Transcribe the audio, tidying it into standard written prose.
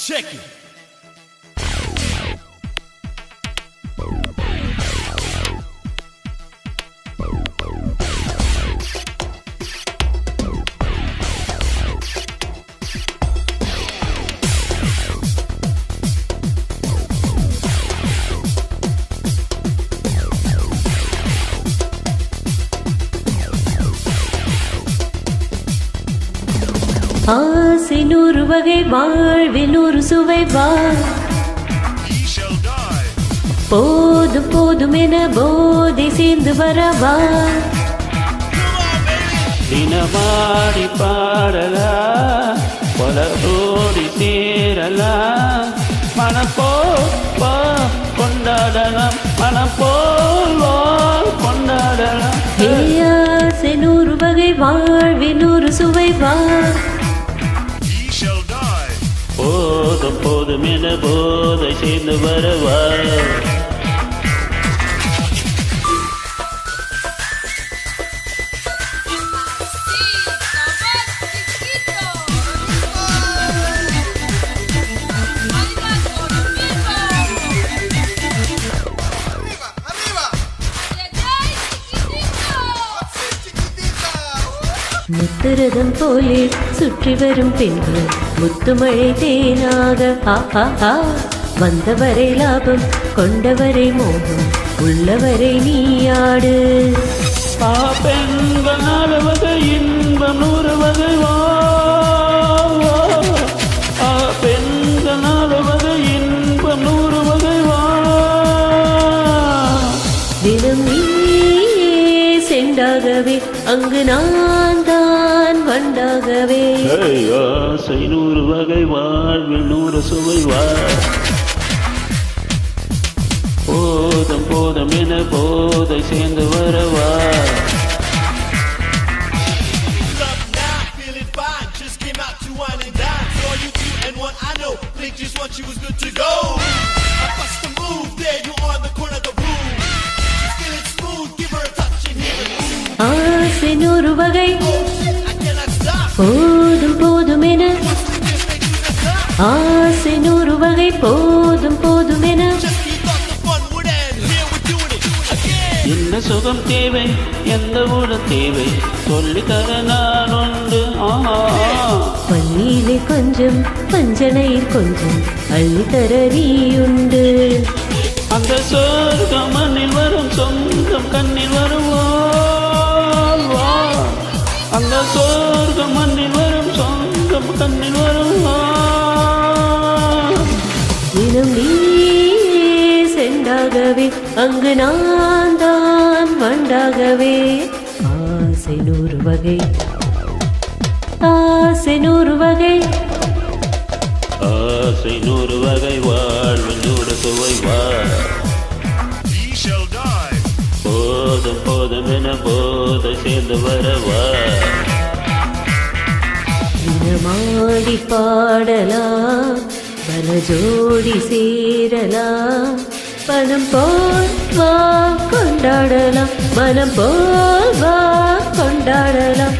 Check it. ஆசை நூறு வகை வாழ்வில் நூறு சுவை வா போதும் போதும் என போதை சேர்ந்து வரவா தினமாடி பாடலா பலரோடி சேரலா மனப்போ கொண்டாடலாம் மனப்போ கொண்டாடலாம். ஆசை நூறு வகை வாழ்வில் நூறு சுவை வா போதும் போதும் என போதை சேர்ந்து வரவா. முத்துரதம் போலே சுற்றி வரும் பெண்கள் முத்துமழை தேனாக வந்தவரை லாபம் கொண்டவரை மோகம் உள்ளவரை நீயாடு. பெண்கள் நாலு வகை இன்பம் நூறு வகை வா பெண்கள் நாலு வகை இன்பம் நூறு வகை வா. தினம் நீ செண்டாகவே அங்கு நான் தான் வண்டாகவே. ஆசை நூறு வகை வாழ்வில் நூறு சுவை வா போதும் போதும் என போதை சேர்ந்து வரவா. ஆசை நூறு வகை போதும் போதும் என ஆசை நூறு வகை போதும் போதும் என. என்ன சுகம் தேவை எந்த ஊழல் தேவை சொல்லித்தர நான் உண்டு. பள்ளியிலே கொஞ்சம் பஞ்சனையில் கொஞ்சம் அள்ளித்தர நீ உண்டு. அந்த சொர்க்கம் மண்ணில் வரும் சொந்தம் கண்ணில் வருவா அந்த சொர்க்கம் மண்ணில் வரும் சொந்தம் கண்ணில் வருவா. தினம் நீ செண்டாகவே அங்கு நான் தான் வண்டாகவே. ஆசை நூறு வகை ஆசை நூறு வகை ஆசை நூறு வகை வாழ்வு நூறு சுவை வா போதும் போதும் என போதை சேர்ந்து வரவா. தினமாடி பாடலாம் பல ஜோடி சேரலாம் பணம் போல் வா கொண்டாடலாம் மனம் போல் வா கொண்டாடலாம்.